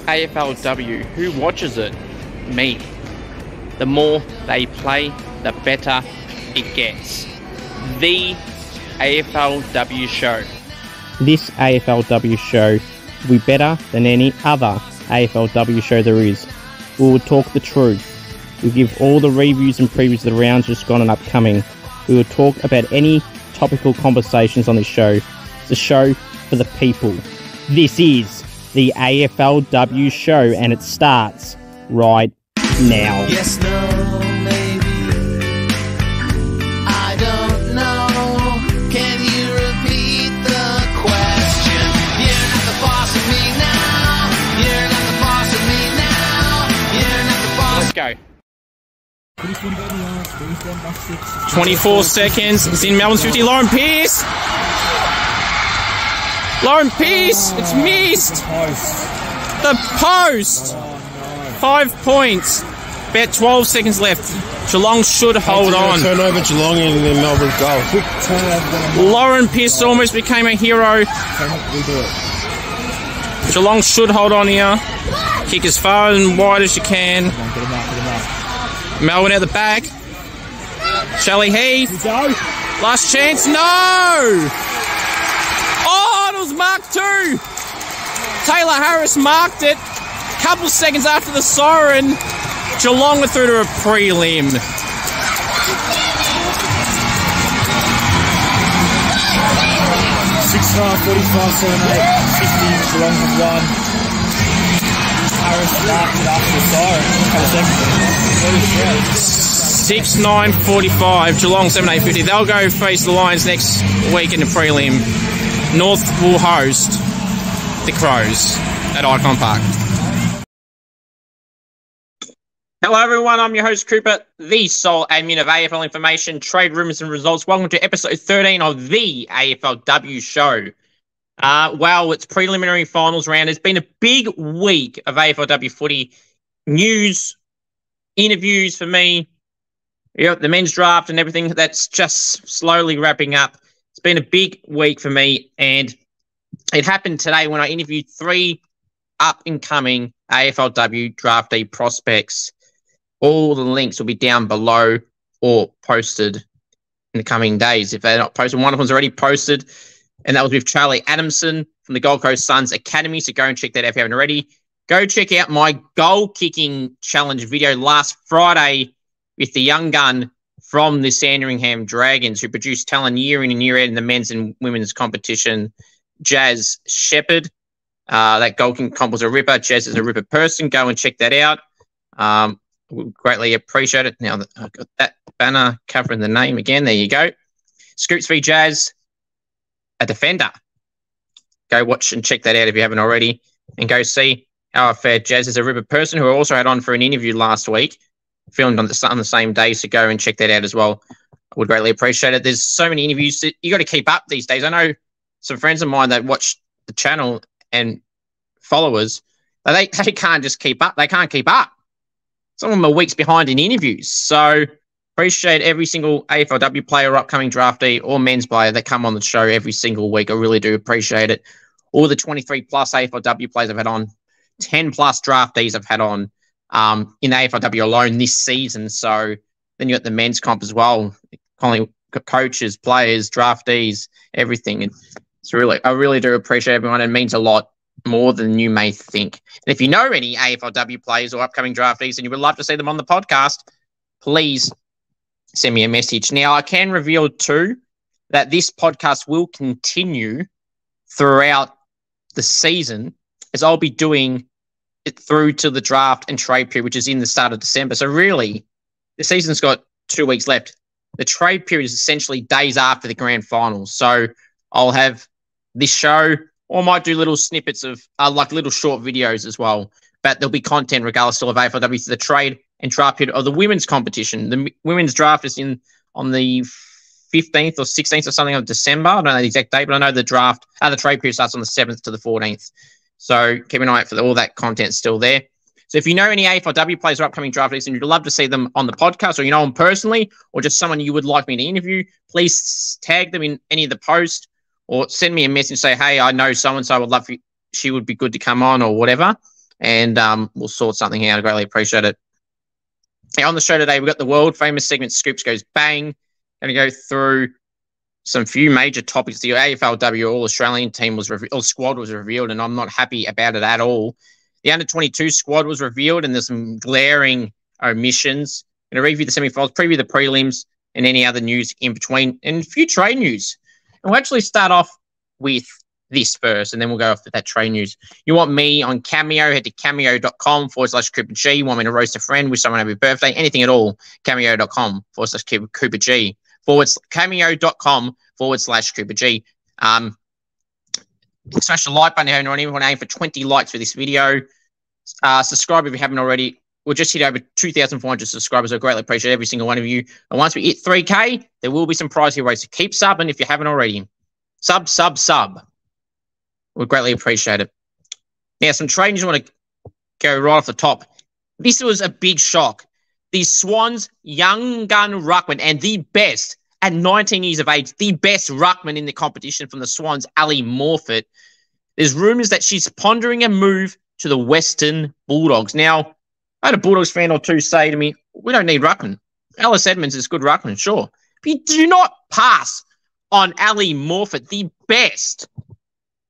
AFLW. Who watches it? Me. The more they play, the better it gets. The AFLW Show. This AFLW show will be better than any other AFLW show there is. We will talk the truth. We'll give all the reviews and previews of the rounds just gone and upcoming. We will talk about any topical conversations on this show. It's a show for the people. This is the AFLW Show, and it starts right now. Yes, no, maybe. I don't know. Can you repeat the question? You're not the boss of me now. You're not the boss of me now. You're not the boss. Let's go. 24 seconds. It's in Melbourne's 50. Lauren Pearce. Lauren Pearce. It's missed. The post. 5 points. About 12 seconds left. Geelong should hold on. Turnover Geelong in the Melbourne goal. Quick turnover. Lauren Pearce almost became a hero. Geelong should hold on here. Kick as far and wide as you can. Melbourne out the back. Shelley Heath. Last chance. No! Oh, it was marked too. Taylor Harris marked it. Couple seconds after the siren, Geelong were through to a prelim. 6:45, 7-8, 50, Geelong have won. Harris marked it after the siren. 6-9-45, Geelong 7-8-50. They'll go face the Lions next week in the prelim. North will host the Crows at Icon Park. Hello everyone, I'm your host Cooper, the sole admin of AFL Information, Trade Rumours and Results. Welcome to episode 13 of the AFLW Show. Well, it's preliminary finals round. It's been a big week of AFLW footy news, interviews for me. The men's draft and everything that's just slowly wrapping up. It's been a big week for me, and it happened today when I interviewed 3 up-and-coming AFLW draftee prospects. All the links will be down below or posted in the coming days. If they're not posted, one of them's already posted, and that was with Charlie Adamson from the Gold Coast Suns Academy. So go and check that out if you haven't already. Go check out my goal-kicking challenge video last Friday with the young gun from the Sandringham Dragons, who produced talent year in and year out in the men's and women's competition. Jazz Shepherd. That goal-kicking comp was a ripper. Jazz is a ripper person. Go and check that out. We greatly appreciate it. Now that I've got that banner covering the name again. There you go. Scoops v Jazz, a defender. Go watch and check that out if you haven't already. And go see how I fared. Jazz is a ripper person who I also had on for an interview last week. Filmed on the same day, so go and check that out as well. I would greatly appreciate it. There's so many interviews that you got to keep up these days. I know some friends of mine that watch the channel and followers, they can't just keep up. They can't keep up. Some of them are weeks behind in interviews. So appreciate every single AFLW player, upcoming draftee, or men's player that come on the show every single week. I really do appreciate it. All the 23-plus AFLW players I've had on, 10-plus draftees I've had on in the AFLW alone this season. So then you got the men's comp as well, calling coaches, players, draftees, everything. And it's I really do appreciate everyone. It means a lot more than you may think. And if you know any AFLW players or upcoming draftees and you would love to see them on the podcast, please send me a message. Now, I can reveal too that this podcast will continue throughout the season, as I'll be doing it through to the draft and trade period, which is in the start of December. So really, the season's got 2 weeks left. The trade period is essentially days after the grand finals. So I'll have this show, or I might do little snippets of like little short videos as well. But there'll be content regardless still of AFLW to the trade and draft period of the women's competition. The women's draft is on the 15th or 16th or something of December. I don't know the exact date, but I know the trade period starts on the 7th to the 14th. So keep an eye out for all that content still there. So if you know any AFLW players or upcoming draftees and you'd love to see them on the podcast, or you know them personally, or just someone you would like me to interview, please tag them in any of the posts or send me a message and say, hey, I know so-and-so, I would love for you, she would be good to come on or whatever. and we'll sort something out. I greatly appreciate it. Now, on the show today, we've got the world-famous segment Scoops Goes Bang. Going to go through some few major topics. The AFLW All Australian team was squad was revealed, and I'm not happy about it at all. The under-22 squad was revealed, and there's some glaring omissions. Going to review the semi-finals, preview the prelims, and any other news in between, and a few trade news. And we'll actually start off with this first, and then we'll go off with that trade news. You want me on Cameo, head to cameo.com/CooperG. You want me to roast a friend, wish someone happy birthday, anything at all, cameo.com/CooperG. Cameo.com/CooperG. Smash the like button if you want to aim for 20 likes for this video. Subscribe if you haven't already. We'll just hit over 2,400 subscribers. I greatly appreciate every single one of you. And once we hit 3K, there will be some prize giveaways. So keep subbing if you haven't already. Sub. We'd greatly appreciate it. Now, some trade news I want to go right off the top. This was a big shock. The Swans young gun ruckman and the best at 19 years of age, the best ruckman in the competition from the Swans, Ali Morfitt. There's rumours that she's pondering a move to the Western Bulldogs. Now, I had a Bulldogs fan or two say to me, we don't need ruckman. Alice Edmonds is good ruckman, sure. But you do not pass on Ali Morfitt, the best.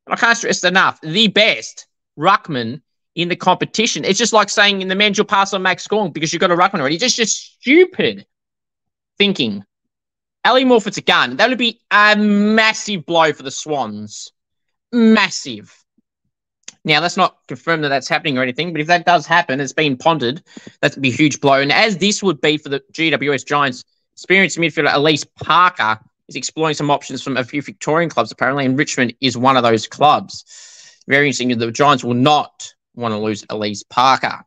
I can't stress enough, the best ruckman in the competition. It's just like saying in the men's you'll pass on Max Gorn because you've got a ruckman already. Just stupid thinking. Ali Morfitt's a gun. That would be a massive blow for the Swans. Massive. Now, let's not confirm that that's happening or anything, but if that does happen, it's been pondered, that would be a huge blow. And as this would be for the GWS Giants, experienced midfielder Elise Parker is exploring some options from a few Victorian clubs, apparently, and Richmond is one of those clubs. Very interesting. The Giants will not want to lose Elise Parker.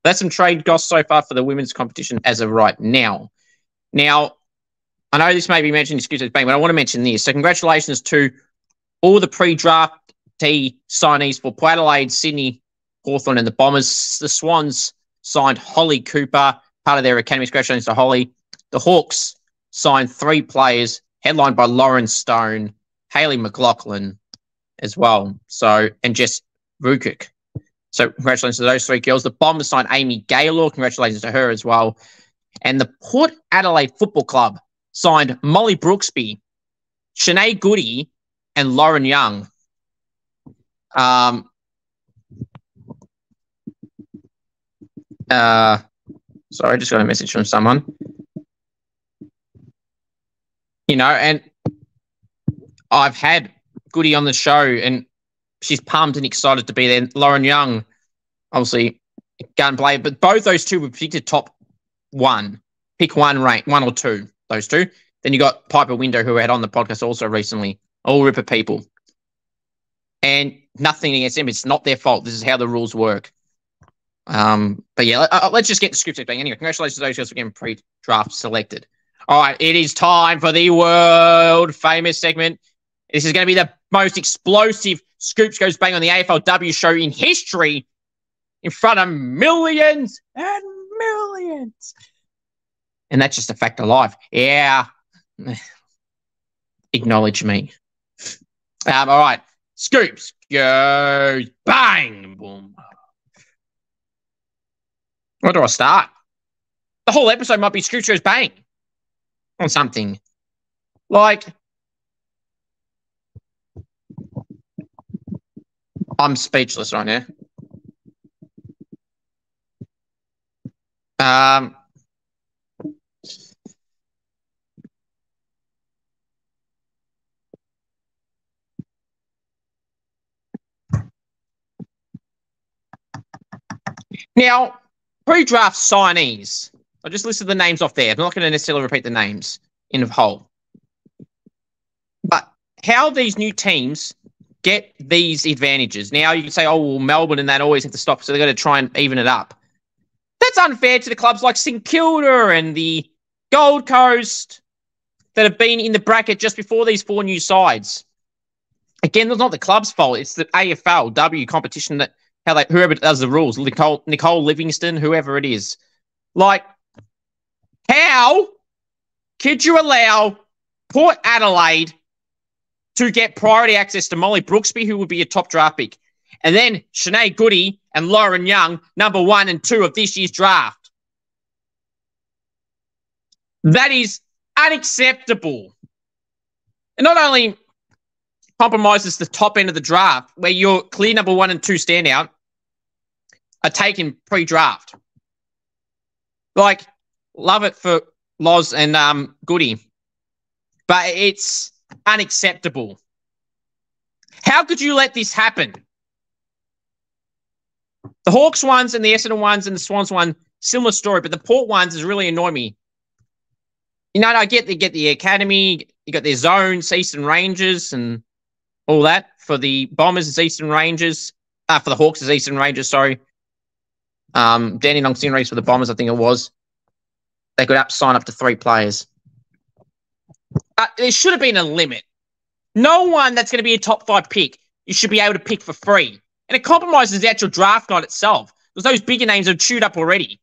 That's some trade goss so far for the women's competition as of right now. Now, I know this may be mentioned, excuse me, but I want to mention this. So congratulations to all the pre-draftee signees for Port Adelaide, Sydney, Hawthorn and the Bombers. The Swans signed Holly Cooper, part of their academy. Congratulations to Holly. The Hawks signed 3 players, headlined by Lauren Stone, Hayley McLaughlin as well. So, and Jess Vukuk. So congratulations to those 3 girls. The Bombers signed Amy Gaylor. Congratulations to her as well. And the Port Adelaide Football Club signed Molly Brooksby, Shanae Goody, and Lauren Young. Sorry, I just got a message from someone. You know, and I've had Goody on the show, and she's pumped and excited to be there. Lauren Young, obviously, gun player, but both those two were predicted top 1. Pick one rank, 1 or 2, those two. Then you got Piper Window, who I had on the podcast also recently. All Ripper people. And nothing against them. It's not their fault. This is how the rules work. But yeah, let's just get the script thing. Anyway, congratulations to those guys for getting pre-draft selected. All right, it is time for the world famous segment. This is going to be the most explosive Scoops Goes Bang on the AFLW show in history, in front of millions and millions. And that's just a fact of life. Yeah. Acknowledge me. All right. Scoops Goes Bang. Boom. Where do I start? The whole episode might be Scoops Goes Bang on something. Like, I'm speechless right now. Now, pre-draft signees. I just listed the names off there. I'm not going to necessarily repeat the names in whole. But how these new teams get these advantages. Now, you can say, oh, well, Melbourne and that always have to stop, so they've got to try and even it up. That's unfair to the clubs like St Kilda and the Gold Coast that have been in the bracket just before these 4 new sides. Again, it's not the club's fault. It's the AFLW competition that whoever does the rules, Nicole Livingston, whoever it is. Like, how could you allow Port Adelaide to get priority access to Molly Brooksby, who would be a top draft pick, and then Shanae Goody and Lauren Young, number 1 and 2 of this year's draft. That is unacceptable. And not only compromises the top end of the draft, where your clear number 1 and 2 standout are taken pre-draft. Like, love it for Loz and Goody. But it's unacceptable. How could you let this happen? The Hawks ones and the Essendon ones and the Swans one, similar story, but the Port ones has really annoyed me. You know, I get the academy, you got their zones, Eastern Rangers and all that. For the Bombers, it's Eastern Rangers. For the Hawks, it's Eastern Rangers, sorry. Danny Nongsin race for the Bombers, I think it was. They could sign up to 3 players. There should have been a limit. No one that's going to be a top 5 pick, you should be able to pick for free. And it compromises the actual draft night itself. Because those bigger names are chewed up already.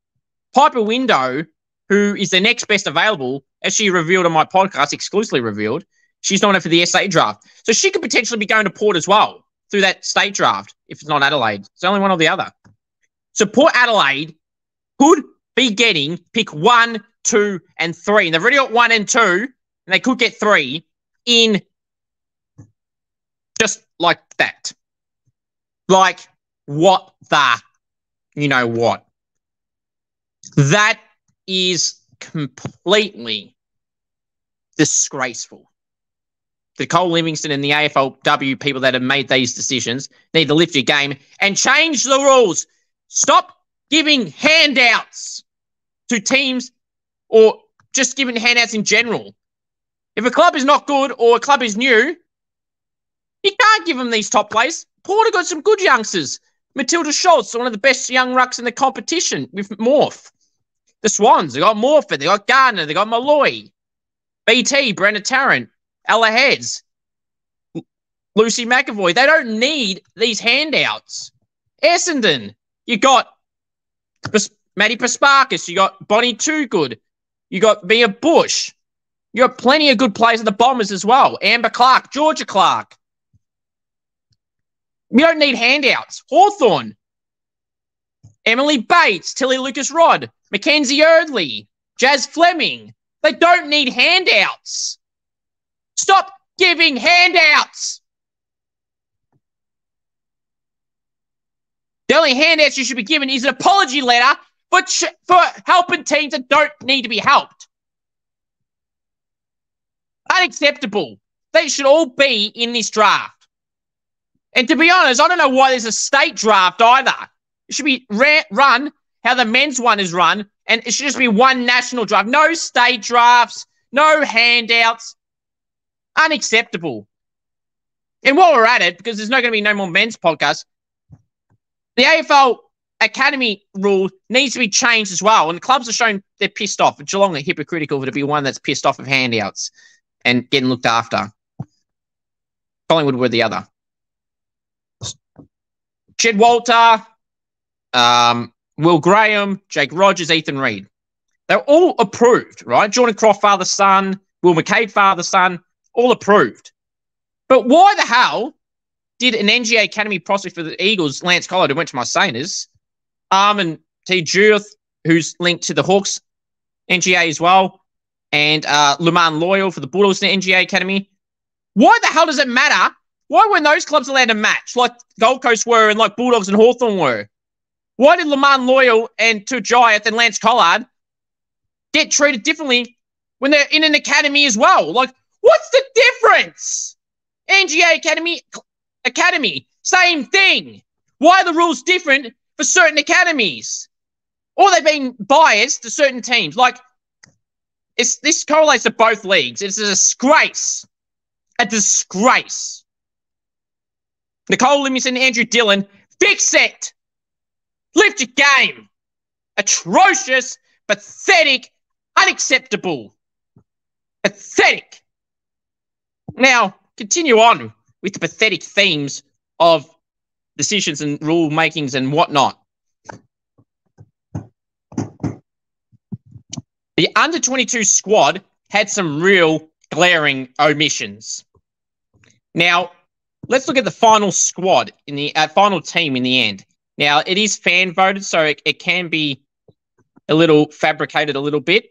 Piper Window, who is the next best available, as she revealed on my podcast, exclusively revealed, she's nominated for the SA draft. So she could potentially be going to Port as well through that state draft, if it's not Adelaide. It's only one or the other. So Port Adelaide could be getting pick 1, 2, and 3. And they've already got 1 and 2, and they could get 3 in just like that. Like, what the, you know what? That is completely disgraceful. The Cole Livingston and the AFLW people that have made these decisions need to lift your game and change the rules. Stop giving handouts to teams or just giving handouts in general. If a club is not good or a club is new, you can't give them these top players. Porter got some good youngsters. Matilda Schultz, one of the best young rucks in the competition with Morph. The Swans, they got Morford, they got Gardner, they got Malloy. BT, Brenda Tarrant, Ella Heads, Lucy McAvoy. They don't need these handouts. Essendon, you got Maddie Pasparkas, you got Bonnie Toogood, you got Mia Bush. You got plenty of good players in the Bombers as well. Amber Clark, Georgia Clark. You don't need handouts. Hawthorn, Emily Bates, Tilly Lucas-Rod, Mackenzie Erdley, Jazz Fleming. They don't need handouts. Stop giving handouts. The only handouts you should be given is an apology letter for helping teams that don't need to be helped. Unacceptable. They should all be in this draft. And to be honest, I don't know why there's a state draft either. It should be run how the men's one is run, and it should just be one national draft. No state drafts, no handouts. Unacceptable. And while we're at it, because there's not going to be no more men's podcasts, the AFL Academy rule needs to be changed as well. And the clubs are showing they're pissed off. Geelong are hypocritical to be one that's pissed off of handouts and getting looked after. Collingwood were the other. Ched Walter, Will Graham, Jake Rogers, Ethan Reid. They're all approved, right? Jordan Croft, father, son. Will McCabe, father, son. All approved. But why the hell did an NGA Academy prospect for the Eagles, Lance Collard, who went to my Saints, and T. Judith, who's linked to the Hawks NGA as well, and Luman Loyal for the Bulldogs in the NGA Academy. Why the hell does it matter? Why weren't those clubs allowed to match like Gold Coast were and like Bulldogs and Hawthorn were? Why did Luman Loyal and Tujayath and Lance Collard get treated differently when they're in an academy as well? Like, what's the difference? NGA Academy, same thing. Why are the rules different for certain academies? Or they've been biased to certain teams. Like, this correlates to both leagues. It's a disgrace. A disgrace. Nicole Livingston, Andrew Dillon, fix it. Lift your game. Atrocious, pathetic, unacceptable. Pathetic. Now, continue on with the pathetic themes of decisions and rule makings and whatnot. The under-22 squad had some real glaring omissions. Now, let's look at the final squad in the final team in the end. Now, it is fan voted, so it can be a little fabricated a little bit.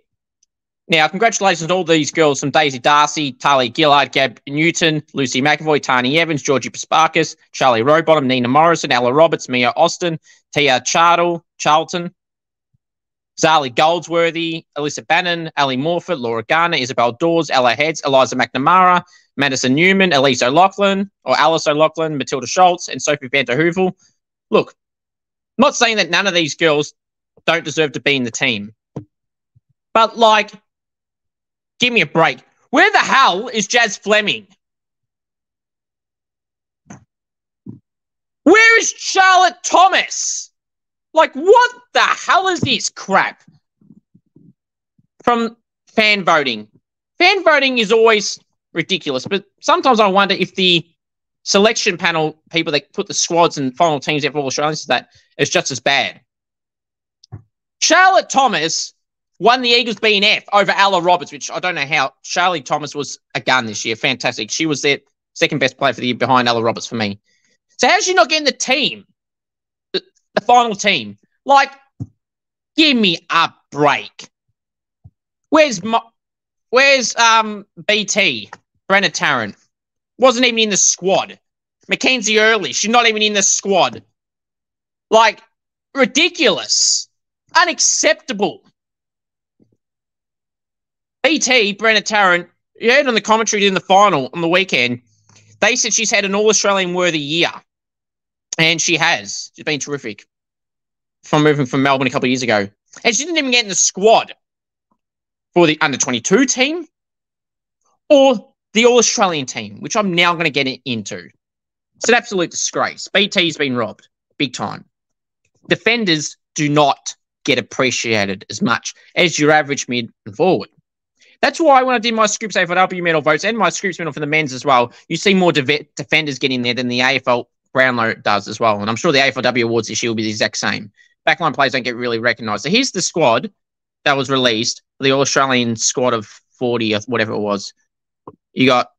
Now, congratulations to all these girls from Daisy Darcy, Talia Gillard, Gab Newton, Lucy McAvoy, Tani Evans, Georgie Pasparkas, Charlie Rowbottom, Nina Morrison, Ella Roberts, Mia Austin, Tia Charlton, Zali Goldsworthy, Alyssa Bannon, Ali Morford, Laura Garner, Isabel Dawes, Ella Heads, Eliza McNamara, Madison Newman, Alice O'Loughlin, Matilda Schultz, and Sophie Vanta Hoovel. Look, I'm not saying that none of these girls don't deserve to be in the team. But, like, give me a break. Where the hell is Jazz Fleming? Where is Charlotte Thomas? Like, what the hell is this crap? From fan voting. Fan voting is always ridiculous, but sometimes I wonder if the selection panel, people that put the squads and final teams out for all Australians, that is just as bad. Charlotte Thomas won the Eagles B&F over Ella Roberts, which I don't know how. Charlotte Thomas was a gun this year. Fantastic. She was their second best player for the year behind Ella Roberts for me. So how's she not getting the team? The final team? Like, give me a break. Where's BT? Brenna Tarrant. Wasn't even in the squad. Mackenzie Early. She's not even in the squad. Like, ridiculous. Unacceptable. BT, Brenna Tarrant, you heard on the commentary in the final on the weekend, they said she's had an All-Australian worthy year. And she has. She's been terrific. From moving from Melbourne a couple of years ago. And she didn't even get in the squad for the under-22 team or the All-Australian team, which I'm now going to get into. It's an absolute disgrace. BT's been robbed. Big time. Defenders do not get appreciated as much as your average mid and forward. That's why when I did my Scoops AFLW medal votes and my Scoops medal for the men's as well, you see more defenders get in there than the AFL Brownlow does as well. And I'm sure the AFLW awards this year will be the exact same. Backline players don't get really recognised. So here's the squad that was released, the All-Australian squad of 40 or whatever it was. You've got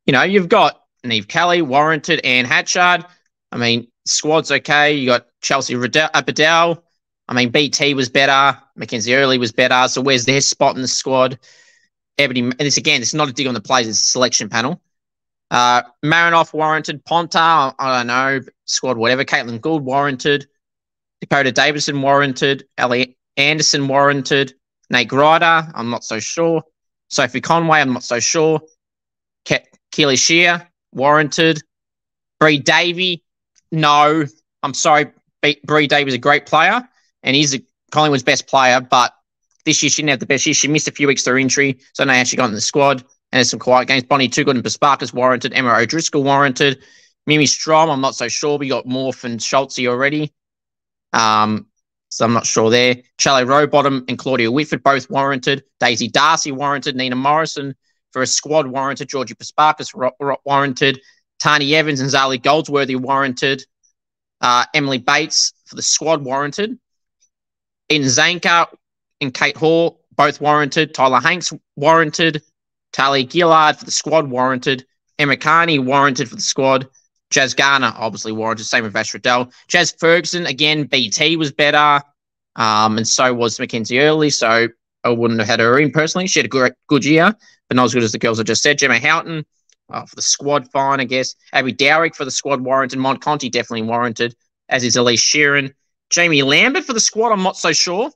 Neve Kelly, Warranted, Anne Hatchard. I mean, squad's okay. You got Chelsea Bedell. I mean, BT was better. Mackenzie Early was better. So where's their spot in the squad? Ebony, and this is not a dig on the players, it's a selection panel. Marinoff, Warranted. Ponta, I don't know, squad, whatever. Caitlin Gould, Warranted. Dakota Davison, Warranted. Ellie Anderson, Warranted. Nate Grider, I'm not so sure. Sophie Conway, I'm not so sure. Keely Shear, Warranted. Bree Davey, no. I'm sorry, Bree Davey's a great player, and he's Collingwood's best player, but this year she didn't have the best year. She missed a few weeks through injury, so I don't know how she got in the squad. And there's some quiet games. Bonnie Toogood and Pasparkas, Warranted. Emma O'Driscoll, Warranted. Mimi Strom, I'm not so sure. We got Morph and Schultze already. So I'm not sure there. Charlie Rowbottom and Claudia Whitford, both Warranted. Daisy Darcy, Warranted. Nina Morrison for a squad, Warranted. Georgie Pasparkas, Warranted. Tani Evans and Zali Goldsworthy, Warranted. Emily Bates for the squad, Warranted. Eden Zanka and Kate Hall, both Warranted. Tyler Hanks, Warranted. Talia Gillard for the squad, Warranted. Emma Carney, Warranted for the squad. Jazz Garner, obviously Warranted. Same with Vash Riddell. Jazz Ferguson, again, BT was better. And so was Mackenzie Early. So I wouldn't have had her in personally. She had a good year, but not as good as the girls I just said. Gemma Houghton for the squad, fine, I guess. Abby Dowrick for the squad, Warranted. Mont Conti, definitely Warranted, as is Elise Sheeran. Jamie Lambert for the squad, I'm not so sure.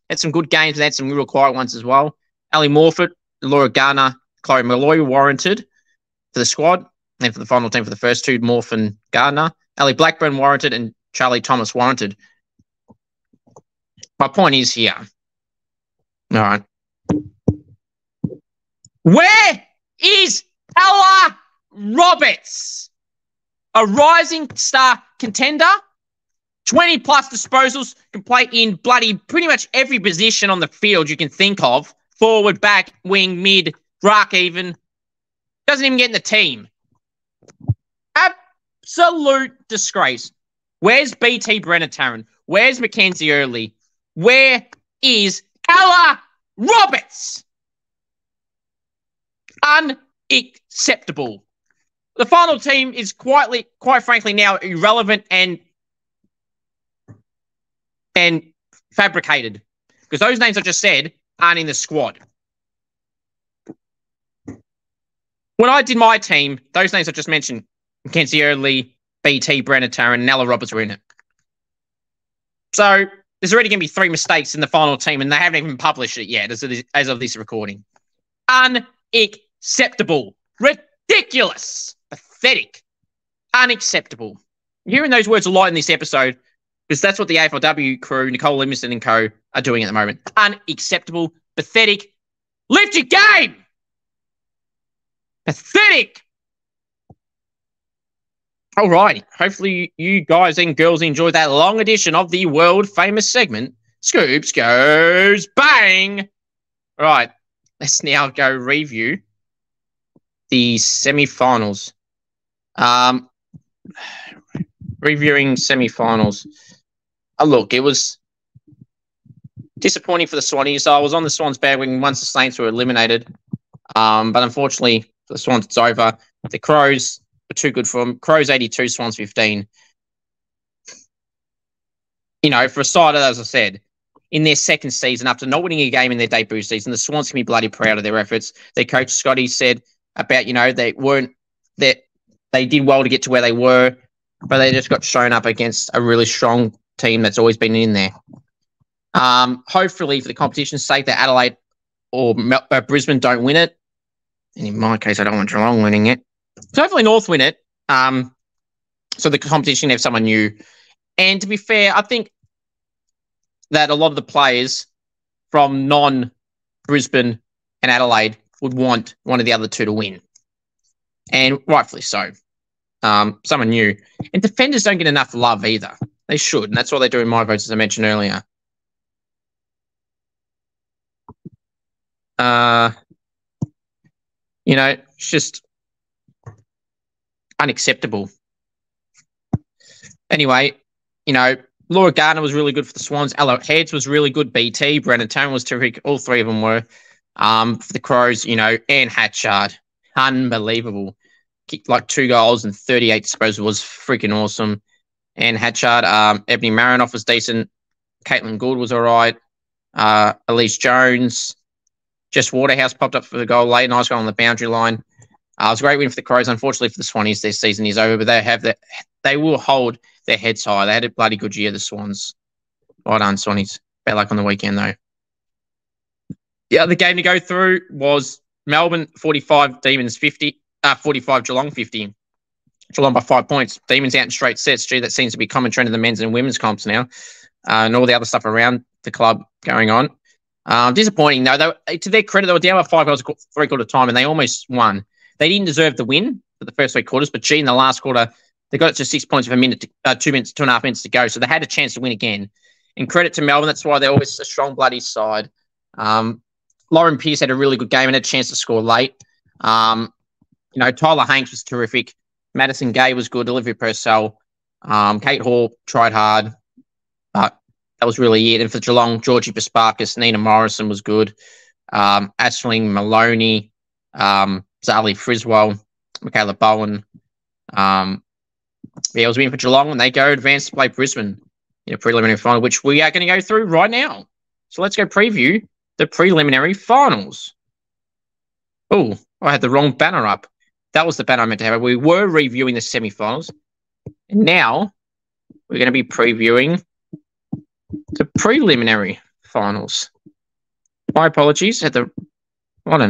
Had some good games and had some real quiet ones as well. Ali Morford, Laura Garner, Chloe Malloy, Warranted for the squad. And for the final team for the first two, Morph and Gardner. Ali Blackburn, Warranted, and Charlie Thomas, Warranted. My point is here. All right. Where is Ella Roberts? A rising star contender, 20-plus disposals, can play in bloody pretty much every position on the field you can think of. Forward, back, wing, mid, ruck even. Doesn't even get in the team. Absolute disgrace. Where's BT Brenna Tarrant? Where's Mackenzie Early? Where is Ella Roberts? Unacceptable. the final team is quite frankly, now irrelevant and fabricated because those names I just said aren't in the squad. When I did my team, those names I just mentioned, Mackenzie Early, BT, Brennan Tarrant, and Ella Roberts were in it. So there's already going to be 3 mistakes in the final team, and they haven't even published it yet as of this recording. Unacceptable. Ridiculous. Pathetic. Unacceptable. You're hearing those words a lot in this episode because that's what the AFLW crew, Nicole Livingston and co, are doing at the moment. Unacceptable. Pathetic. Lift your game. Pathetic. All right. Hopefully you guys and girls enjoyed that long edition of the world-famous segment, Scoops Goes Bang. All right. Let's now go review the semi-finals. Reviewing semi-finals. Look, it was disappointing for the Swannies. I was on the Swans bandwagon once the Saints were eliminated. But unfortunately, for the Swans, it's over. The Crows were too good for them. Crows 82, Swans 15. You know, for a side, as I said, in their second season, after not winning a game in their debut season, the Swans can be bloody proud of their efforts. Their coach, Scotty, said about, you know, they did well to get to where they were, but they just got shown up against a really strong team that's always been in there. Hopefully, for the competition's sake, that Adelaide or Brisbane don't win it. And in my case, I don't want Geelong winning it. So hopefully North win it. So the competition can have someone new. And to be fair, I think that a lot of the players from non-Brisbane and Adelaide would want one of the other two to win. And rightfully so. Someone new. And defenders don't get enough love either. They should. And that's what they do in my votes, as I mentioned earlier. You know, it's just unacceptable. Anyway, you know, Laura Gardner was really good for the Swans. Ella Heads was really good. BT. Brennan Tarrant was terrific. All 3 of them were. For the Crows, you know, Anne Hatchard. Unbelievable. Kicked like 2 goals and 38 disposals. Was freaking awesome. Anne Hatchard. Ebony Marinoff was decent. Caitlin Gould was all right. Elise Jones. Jess Waterhouse popped up for the goal late. Nice goal on the boundary line. It was a great win for the Crows. Unfortunately for the Swannies, their season is over, but they will hold their heads high. They had a bloody good year, the Swans. Well done, Swannies. Bad luck on the weekend, though. The other game to go through was Melbourne 45, Demons 50, 45, Geelong 50. Geelong by 5 points. Demons out in straight sets. Gee, that seems to be a common trend in the men's and women's comps now. And all the other stuff around the club going on. Disappointing, though. To their credit, they were down by 5 goals 3/4 time, and they almost won. They didn't deserve the win for the first 3 quarters, but gee, in the last quarter, they got it to 6 points with 2.5 minutes to go, so they had a chance to win again. And credit to Melbourne, that's why they're always a strong bloody side. Lauren Pearce had a really good game and had a chance to score late. You know, Tyler Hanks was terrific. Madison Gay was good. Olivia Purcell. Kate Hall tried hard, but that was really it. And for Geelong, Georgie Pasparkas, Nina Morrison was good. Ashling Maloney, Zali Friswell, Michaela Bowen. It was a win for Geelong, and they go advance to play Brisbane in a preliminary final, which we are going to go through right now. So let's go preview the preliminary finals. Oh, I had the wrong banner up. That was the banner I meant to have. We were reviewing the semi-finals, and now we're going to be previewing the preliminary finals. My apologies. I don't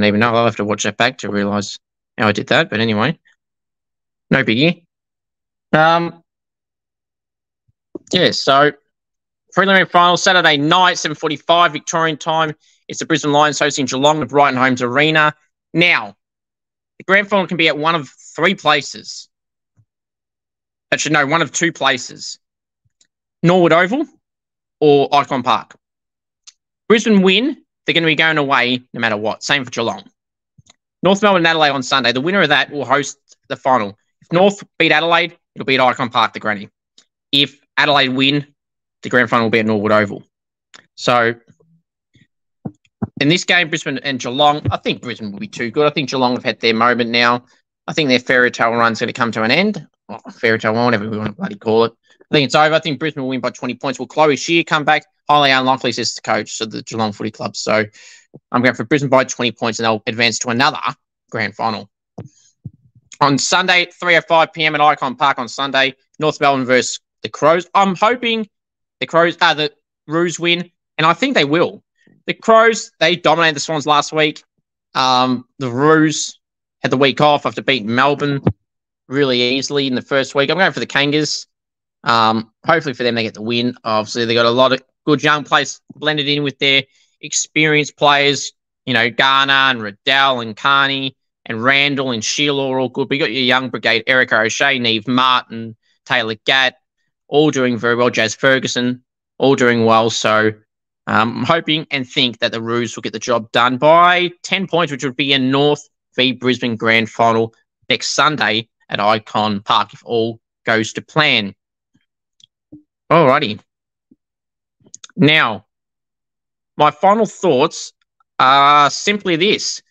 even know. I'll have to watch that back to realise how I did that. But anyway, no biggie. Yeah, so preliminary final, Saturday night, 7:45 Victorian time. It's the Brisbane Lions hosting Geelong at Brighton Homes Arena. Now, the grand final can be at one of 3 places. Actually, no, one of 2 places. Norwood Oval or Icon Park. Brisbane win, they're going to be going away no matter what. Same for Geelong. North Melbourne and Adelaide on Sunday. The winner of that will host the final. If North beat Adelaide, it'll be at Icon Park, the granny. If Adelaide win, the grand final will be at Norwood Oval. So, in this game, Brisbane and Geelong, I think Brisbane will be too good. I think Geelong have had their moment now. I think their fairy tale run's going to come to an end. Oh, fairy tale, whatever we want to bloody call it. I think it's over. I think Brisbane will win by 20 points. Will Chloe Shear come back? Highly unlikely, says the coach of the Geelong Footy Club. So I'm going for Brisbane by 20 points, and they'll advance to another grand final. On Sunday, 3:05 p.m. at Icon Park on Sunday, North Melbourne versus the Crows. I'm hoping the Roos win, and I think they will. The Crows, they dominated the Swans last week. The Roos had the week off after beating Melbourne really easily in the first week. I'm going for the Kangas. Hopefully for them, they get the win. Obviously, they got a lot of good young players blended in with their experienced players. You know, Garner and Riddell and Carney and Randall and Sheila are all good. But you got your young brigade, Erica O'Shea, Neve Martin, Taylor Gatt, all doing very well. Jazz Ferguson, all doing well. So I'm hoping and think that the Roos will get the job done by 10 points, which would be a North v Brisbane grand final next Sunday at Icon Park if all goes to plan. Alrighty. Now, my final thoughts are simply this.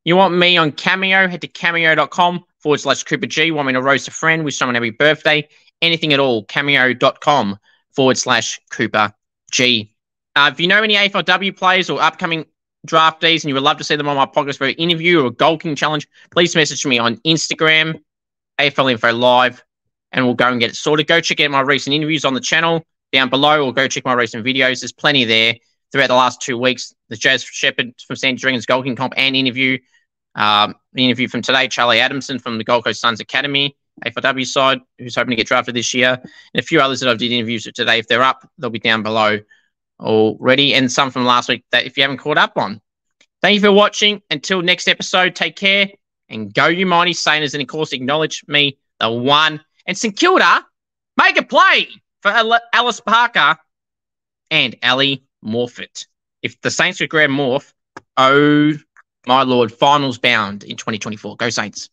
You want me on Cameo? Head to cameo.com/CooperG. Want me to roast a friend, wish someone happy birthday? Anything at all, cameo.com/CooperG. If you know any AFLW players or upcoming draftees and you would love to see them on my podcast for an interview or a Goal King challenge, please message me on Instagram, AFL Info Live, and we'll go and get it sorted. Go check out my recent interviews on the channel down below, or go check my recent videos. There's plenty there throughout the last 2 weeks. The Jazz Shepherd from Sandy Dringan's Goal King comp and interview. The interview from today, Charlie Adamson from the Gold Coast Suns Academy, AFLW side, who's hoping to get drafted this year, and a few others that I've did interviews with today. If they're up, they'll be down below already, and some from last week that if you haven't caught up on. Thank you for watching. Until next episode, take care and go you mighty Saints, and of course acknowledge me, the one, and St Kilda, make a play for Alice Parker and Ali Morfitt. If the Saints could grab Morph, oh my Lord, finals bound in 2024. Go Saints.